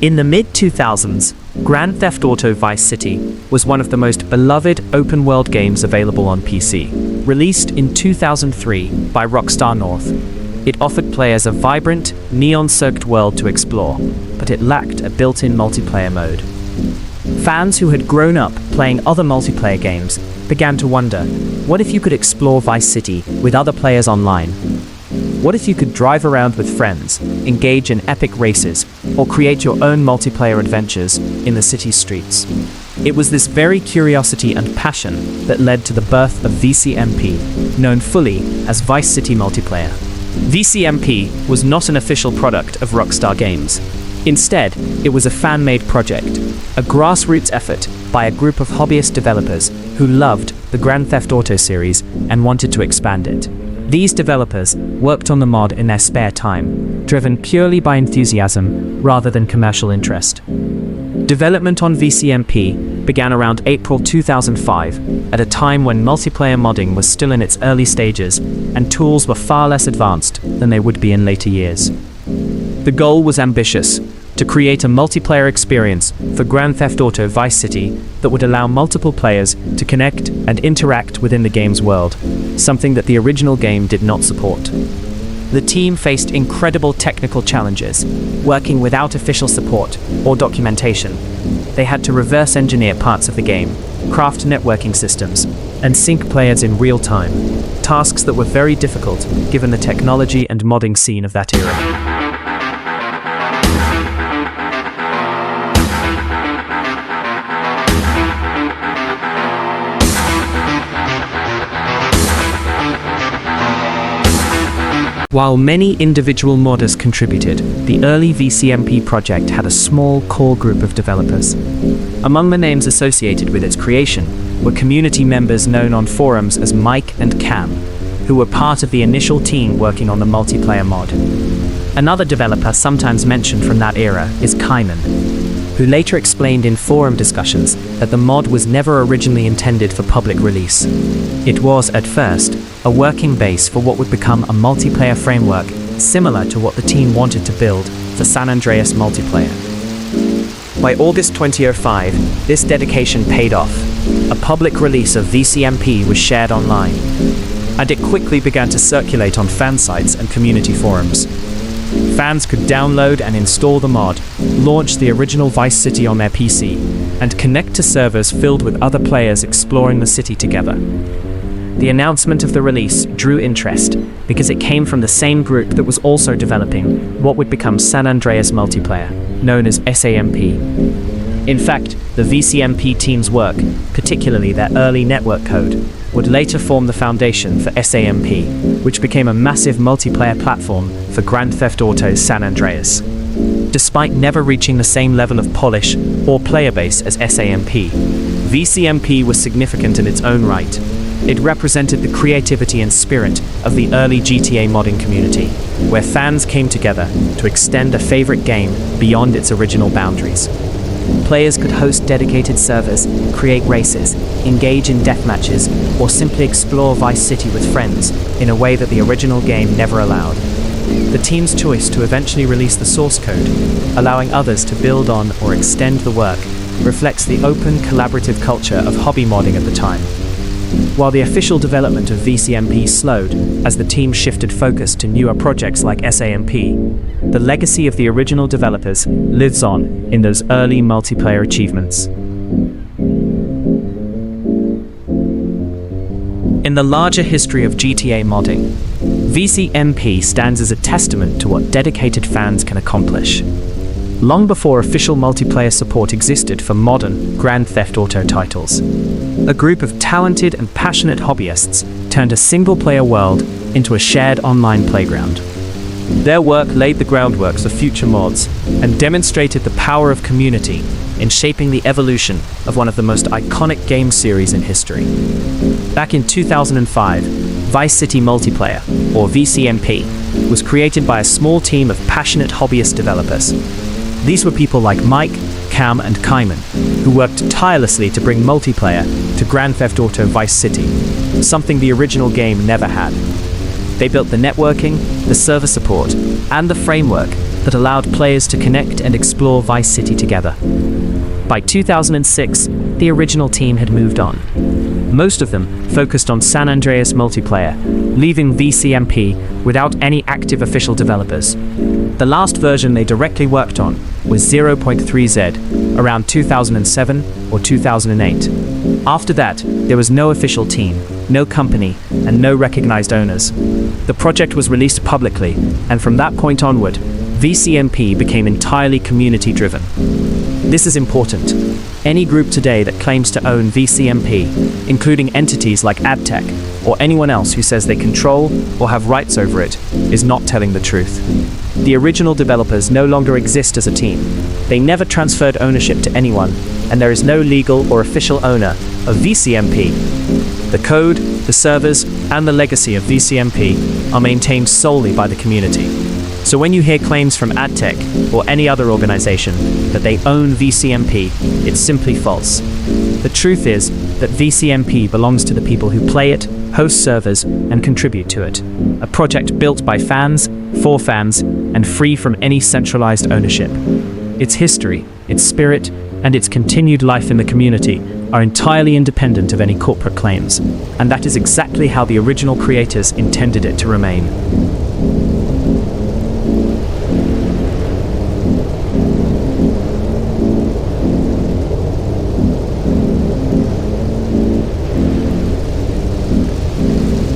In the mid-2000s, Grand Theft Auto Vice City was one of the most beloved open-world games available on PC. Released in 2003 by Rockstar North, it offered players a vibrant, neon-soaked world to explore, but it lacked a built-in multiplayer mode. Fans who had grown up playing other multiplayer games began to wonder, what if you could explore Vice City with other players online? What if you could drive around with friends, engage in epic races, or create your own multiplayer adventures in the city's streets? It was this very curiosity and passion that led to the birth of VCMP, known fully as Vice City Multiplayer. VCMP was not an official product of Rockstar Games. Instead, it was a fan-made project, a grassroots effort by a group of hobbyist developers who loved the Grand Theft Auto series and wanted to expand it. These developers worked on the mod in their spare time, driven purely by enthusiasm rather than commercial interest. Development on VCMP began around April 2005, at a time when multiplayer modding was still in its early stages and tools were far less advanced than they would be in later years. The goal was ambitious: to create a multiplayer experience for Grand Theft Auto Vice City that would allow multiple players to connect and interact within the game's world, something that the original game did not support. The team faced incredible technical challenges, working without official support or documentation. They had to reverse engineer parts of the game, craft networking systems, and sync players in real time, tasks that were very difficult given the technology and modding scene of that era. While many individual modders contributed, the early VCMP project had a small core group of developers. Among the names associated with its creation were community members known on forums as Mike and Cam, who were part of the initial team working on the multiplayer mod. Another developer sometimes mentioned from that era is Kaiman, who later explained in forum discussions that the mod was never originally intended for public release. It was, at first, a working base for what would become a multiplayer framework similar to what the team wanted to build for San Andreas multiplayer. By August 2005, this dedication paid off. A public release of VCMP was shared online, and it quickly began to circulate on fan sites and community forums. Fans could download and install the mod, launch the original Vice City on their PC, and connect to servers filled with other players exploring the city together. The announcement of the release drew interest because it came from the same group that was also developing what would become San Andreas Multiplayer, known as SAMP. In fact, the VCMP team's work, particularly their early network code, would later form the foundation for SAMP, which became a massive multiplayer platform for Grand Theft Auto San Andreas. Despite never reaching the same level of polish or player base as SAMP, VCMP was significant in its own right. It represented the creativity and spirit of the early GTA modding community, where fans came together to extend a favorite game beyond its original boundaries. Players could host dedicated servers, create races, engage in deathmatches, or simply explore Vice City with friends in a way that the original game never allowed. The team's choice to eventually release the source code, allowing others to build on or extend the work, reflects the open, collaborative culture of hobby modding at the time. While the official development of VCMP slowed as the team shifted focus to newer projects like SAMP, the legacy of the original developers lives on in those early multiplayer achievements. In the larger history of GTA modding, VCMP stands as a testament to what dedicated fans can accomplish. Long before official multiplayer support existed for modern Grand Theft Auto titles, a group of talented and passionate hobbyists turned a single-player world into a shared online playground. Their work laid the groundwork for future mods and demonstrated the power of community in shaping the evolution of one of the most iconic game series in history. Back in 2005, Vice City Multiplayer, or VCMP, was created by a small team of passionate hobbyist developers. These were people like Mike, Cam, and Kaiman, who worked tirelessly to bring multiplayer to Grand Theft Auto Vice City, something the original game never had. They built the networking, the server support, and the framework that allowed players to connect and explore Vice City together. By 2006, the original team had moved on. Most of them focused on San Andreas multiplayer, leaving VCMP without any active official developers. The last version they directly worked on was 0.3Z, around 2007 or 2008. After that, there was no official team, no company, and no recognized owners. The project was released publicly, and from that point onward, VCMP became entirely community-driven. This is important. Any group today that claims to own VCMP, including entities like AdTech or anyone else who says they control or have rights over it, is not telling the truth. The original developers no longer exist as a team. They never transferred ownership to anyone, and there is no legal or official owner of VCMP. The code, the servers, and the legacy of VCMP are maintained solely by the community. So when you hear claims from AdTech or any other organization that they own VCMP, it's simply false. The truth is that VCMP belongs to the people who play it, host servers, and contribute to it. A project built by fans, for fans, and free from any centralized ownership. Its history, its spirit, and its continued life in the community are entirely independent of any corporate claims, and that is exactly how the original creators intended it to remain.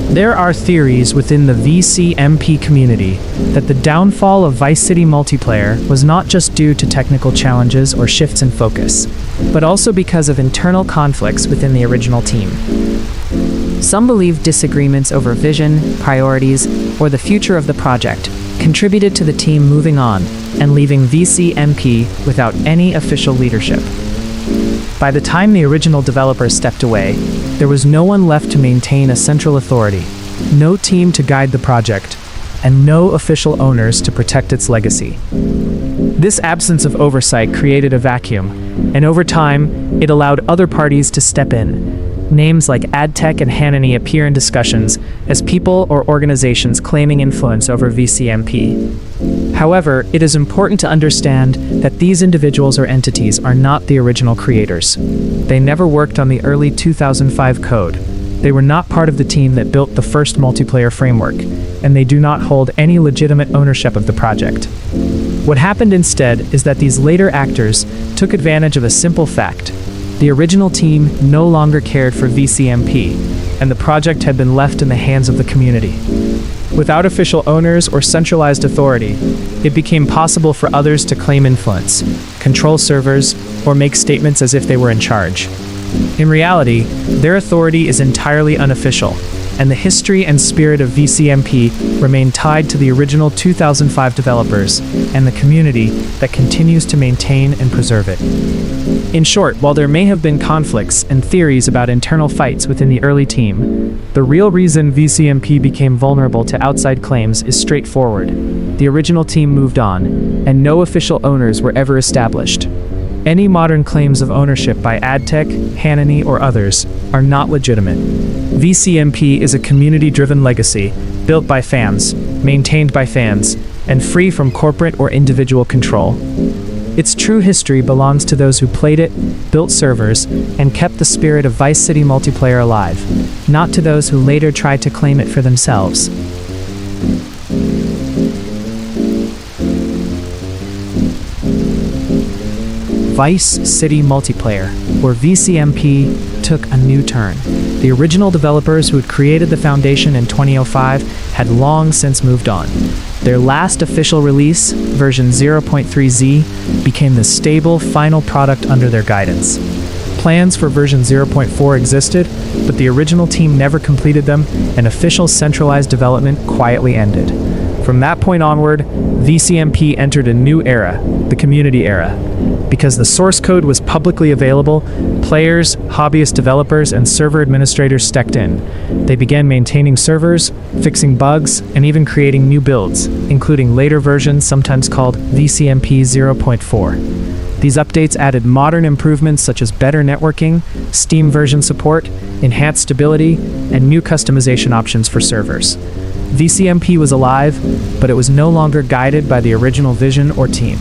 There are theories within the VCMP community that the downfall of Vice City multiplayer was not just due to technical challenges or shifts in focus, but also because of internal conflicts within the original team. Some believe disagreements over vision, priorities, or the future of the project contributed to the team moving on and leaving VCMP without any official leadership. By the time the original developers stepped away, there was no one left to maintain a central authority, no team to guide the project, and no official owners to protect its legacy. This absence of oversight created a vacuum, and over time, it allowed other parties to step in. Names like AdTech and Hanani appear in discussions as people or organizations claiming influence over VCMP. However, it is important to understand that these individuals or entities are not the original creators. They never worked on the early 2005 code. They were not part of the team that built the first multiplayer framework, and they do not hold any legitimate ownership of the project. What happened instead is that these later actors took advantage of a simple fact. The original team no longer cared for VCMP, and the project had been left in the hands of the community. Without official owners or centralized authority, it became possible for others to claim influence, control servers, or make statements as if they were in charge. In reality, their authority is entirely unofficial, and the history and spirit of VCMP remain tied to the original 2005 developers and the community that continues to maintain and preserve it. In short, while there may have been conflicts and theories about internal fights within the early team, the real reason VCMP became vulnerable to outside claims is straightforward. The original team moved on, and no official owners were ever established. Any modern claims of ownership by AdTech, Hanani, or others are not legitimate. VCMP is a community-driven legacy, built by fans, maintained by fans, and free from corporate or individual control. Its true history belongs to those who played it, built servers, and kept the spirit of Vice City multiplayer alive, not to those who later tried to claim it for themselves. Vice City multiplayer, or VCMP, took a new turn. The original developers who had created the foundation in 2005 had long since moved on. Their last official release, version 0.3Z, became the stable final product under their guidance. Plans for version 0.4 existed, but the original team never completed them, and official centralized development quietly ended. From that point onward, VCMP entered a new era, the community era. Because the source code was publicly available, players, hobbyist developers, and server administrators stepped in. They began maintaining servers, fixing bugs, and even creating new builds, including later versions sometimes called VCMP 0.4. These updates added modern improvements such as better networking, Steam version support, enhanced stability, and new customization options for servers. VCMP was alive, but it was no longer guided by the original vision or team.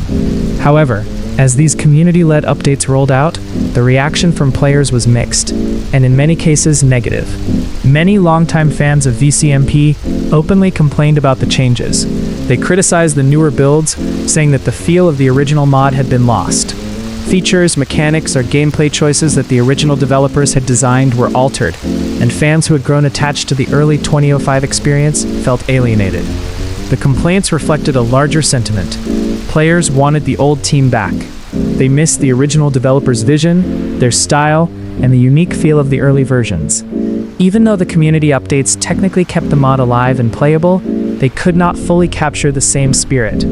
However, as these community-led updates rolled out, the reaction from players was mixed, and in many cases negative. Many longtime fans of VCMP openly complained about the changes. They criticized the newer builds, saying that the feel of the original mod had been lost. Features, mechanics, or gameplay choices that the original developers had designed were altered, and fans who had grown attached to the early 2005 experience felt alienated. The complaints reflected a larger sentiment. Players wanted the old team back. They missed the original developers' vision, their style, and the unique feel of the early versions. Even though the community updates technically kept the mod alive and playable, they could not fully capture the same spirit.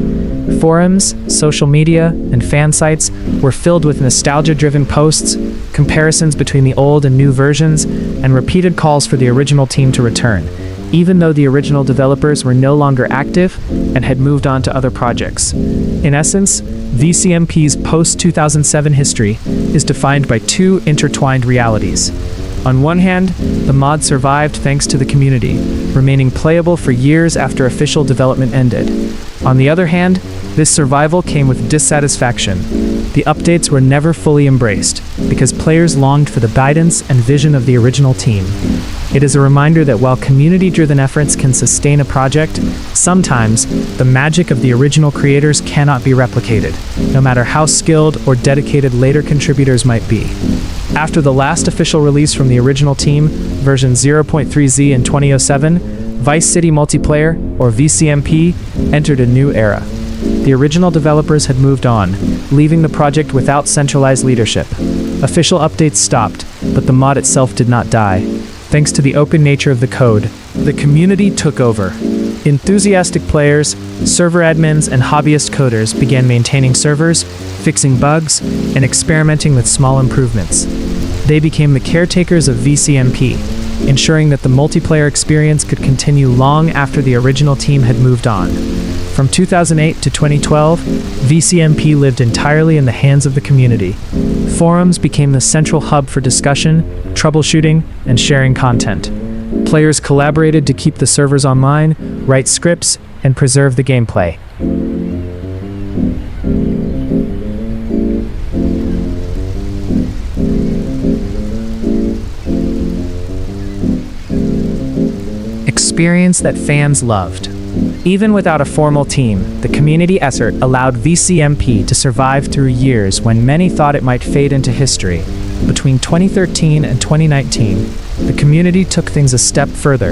Forums, social media, and fan sites were filled with nostalgia-driven posts, comparisons between the old and new versions, and repeated calls for the original team to return, even though the original developers were no longer active and had moved on to other projects. In essence, VCMP's post-2007 history is defined by two intertwined realities. On one hand, the mod survived thanks to the community, remaining playable for years after official development ended. On the other hand, this survival came with dissatisfaction. The updates were never fully embraced, because players longed for the guidance and vision of the original team. It is a reminder that while community-driven efforts can sustain a project, sometimes the magic of the original creators cannot be replicated, no matter how skilled or dedicated later contributors might be. After the last official release from the original team, version 0.3Z in 2007, Vice City Multiplayer, or VCMP, entered a new era. The original developers had moved on, leaving the project without centralized leadership. Official updates stopped, but the mod itself did not die. Thanks to the open nature of the code, the community took over. Enthusiastic players, server admins, and hobbyist coders began maintaining servers, fixing bugs, and experimenting with small improvements. They became the caretakers of VCMP, ensuring that the multiplayer experience could continue long after the original team had moved on. From 2008 to 2012, VCMP lived entirely in the hands of the community. Forums became the central hub for discussion, troubleshooting, and sharing content. Players collaborated to keep the servers online, write scripts, and preserve the gameplay. Experience that fans loved. Even without a formal team, the community effort allowed VCMP to survive through years when many thought it might fade into history. Between 2013 and 2019, the community took things a step further.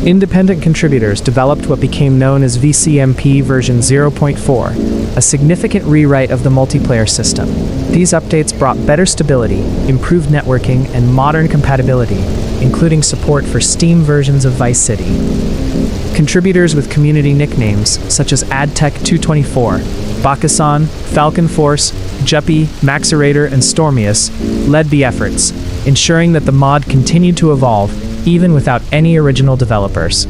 Independent contributors developed what became known as VCMP version 0.4, a significant rewrite of the multiplayer system. These updates brought better stability, improved networking, and modern compatibility, including support for Steam versions of Vice City. Contributors with community nicknames such as AdTech224, Bakasan, Falcon Force, Juppy, Maxerator, and Stormius led the efforts, ensuring that the mod continued to evolve even without any original developers.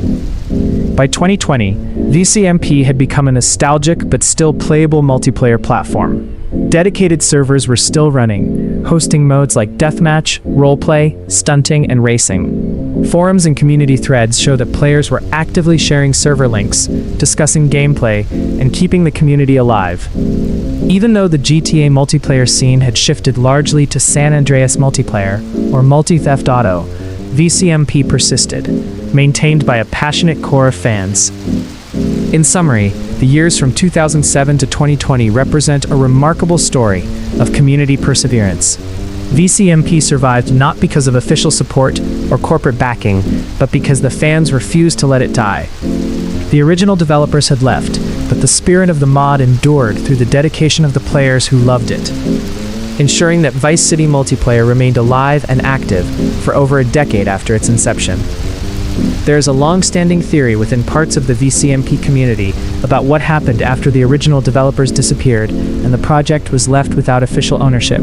By 2020, VCMP had become a nostalgic but still playable multiplayer platform. Dedicated servers were still running, hosting modes like deathmatch, roleplay, stunting, and racing. Forums and community threads show that players were actively sharing server links, discussing gameplay, and keeping the community alive. Even though the GTA multiplayer scene had shifted largely to San Andreas multiplayer, or multi-theft auto, VCMP persisted, maintained by a passionate core of fans. In summary, the years from 2007 to 2020 represent a remarkable story of community perseverance. VCMP survived not because of official support or corporate backing, but because the fans refused to let it die. The original developers had left, but the spirit of the mod endured through the dedication of the players who loved it, ensuring that Vice City Multiplayer remained alive and active for over a decade after its inception. There is a long-standing theory within parts of the VCMP community about what happened after the original developers disappeared and the project was left without official ownership.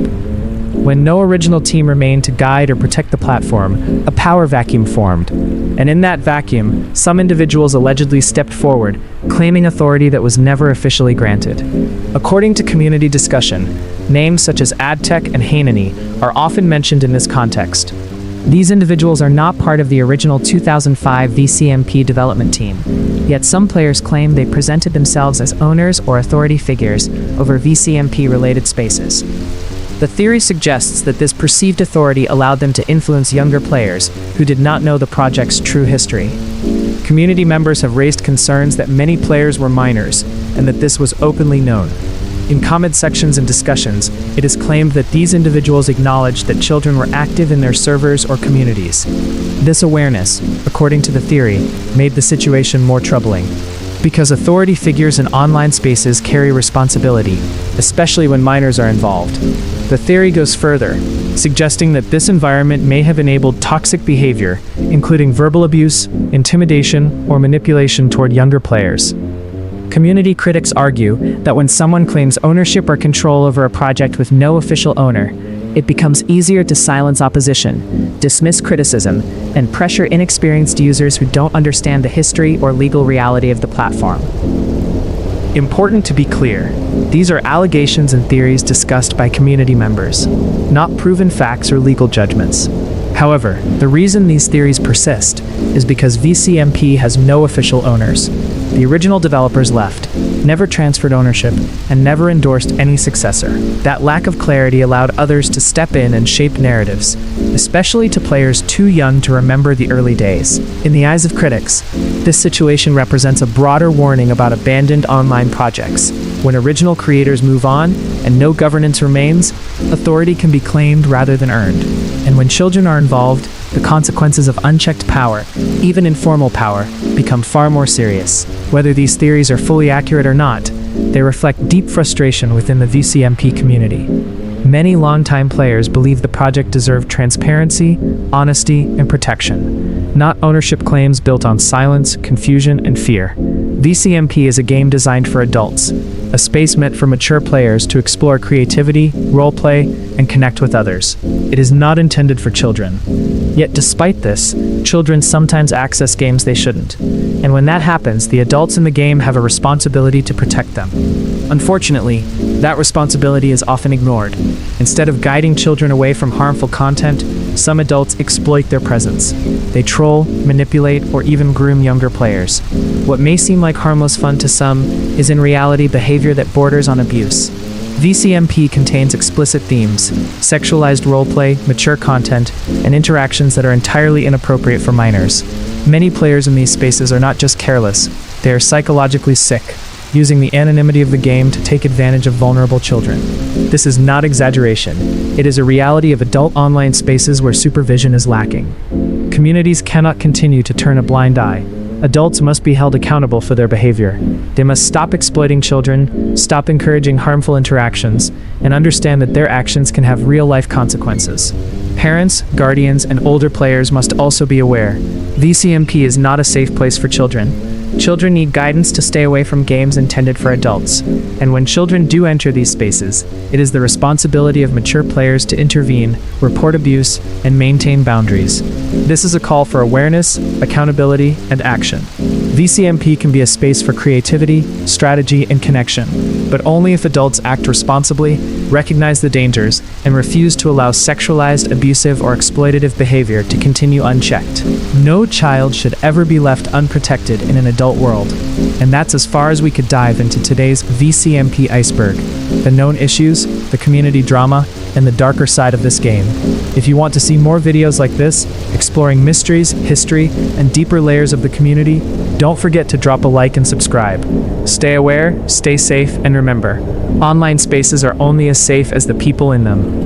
When no original team remained to guide or protect the platform, a power vacuum formed. And in that vacuum, some individuals allegedly stepped forward, claiming authority that was never officially granted. According to community discussion, names such as AdTech and Hanani are often mentioned in this context. These individuals are not part of the original 2005 VCMP development team, yet some players claim they presented themselves as owners or authority figures over VCMP-related spaces. The theory suggests that this perceived authority allowed them to influence younger players who did not know the project's true history. Community members have raised concerns that many players were minors and that this was openly known. In comment sections and discussions, it is claimed that these individuals acknowledged that children were active in their servers or communities. This awareness, according to the theory, made the situation more troubling. Because authority figures in online spaces carry responsibility, especially when minors are involved. The theory goes further, suggesting that this environment may have enabled toxic behavior, including verbal abuse, intimidation, or manipulation toward younger players. Community critics argue that when someone claims ownership or control over a project with no official owner, it becomes easier to silence opposition, dismiss criticism, and pressure inexperienced users who don't understand the history or legal reality of the platform. Important to be clear, these are allegations and theories discussed by community members, not proven facts or legal judgments. However, the reason these theories persist is because VCMP has no official owners. The original developers left, never transferred ownership, and never endorsed any successor. That lack of clarity allowed others to step in and shape narratives, especially to players too young to remember the early days. In the eyes of critics, this situation represents a broader warning about abandoned online projects. When original creators move on and no governance remains, authority can be claimed rather than earned. And when children are involved, the consequences of unchecked power, even informal power, become far more serious. Whether these theories are fully accurate or not, they reflect deep frustration within the VCMP community. Many longtime players believe the project deserved transparency, honesty, and protection, not ownership claims built on silence, confusion, and fear. VCMP is a game designed for adults, a space meant for mature players to explore creativity, roleplay, and connect with others. It is not intended for children. Yet despite this, children sometimes access games they shouldn't. And when that happens, the adults in the game have a responsibility to protect them. Unfortunately, that responsibility is often ignored. Instead of guiding children away from harmful content, some adults exploit their presence. They troll, manipulate, or even groom younger players. What may seem like harmless fun to some is in reality behavior that borders on abuse. VCMP contains explicit themes, sexualized roleplay, mature content, and interactions that are entirely inappropriate for minors. Many players in these spaces are not just careless, they are psychologically sick, using the anonymity of the game to take advantage of vulnerable children. This is not exaggeration. It is a reality of adult online spaces where supervision is lacking. Communities cannot continue to turn a blind eye. Adults must be held accountable for their behavior. They must stop exploiting children, stop encouraging harmful interactions, and understand that their actions can have real-life consequences. Parents, guardians, and older players must also be aware. VCMP is not a safe place for children. Children need guidance to stay away from games intended for adults. And when children do enter these spaces, it is the responsibility of mature players to intervene, report abuse, and maintain boundaries. This is a call for awareness, accountability, and action. VCMP can be a space for creativity, strategy, and connection, but only if adults act responsibly, recognize the dangers, and refuse to allow sexualized, abusive, or exploitative behavior to continue unchecked. No child should ever be left unprotected in an adult world. And that's as far as we could dive into today's VCMP Iceberg, the known issues, the community drama, and the darker side of this game. If you want to see more videos like this, exploring mysteries, history, and deeper layers of the community, don't forget to drop a like and subscribe. Stay aware, stay safe, and remember, online spaces are only as safe as the people in them.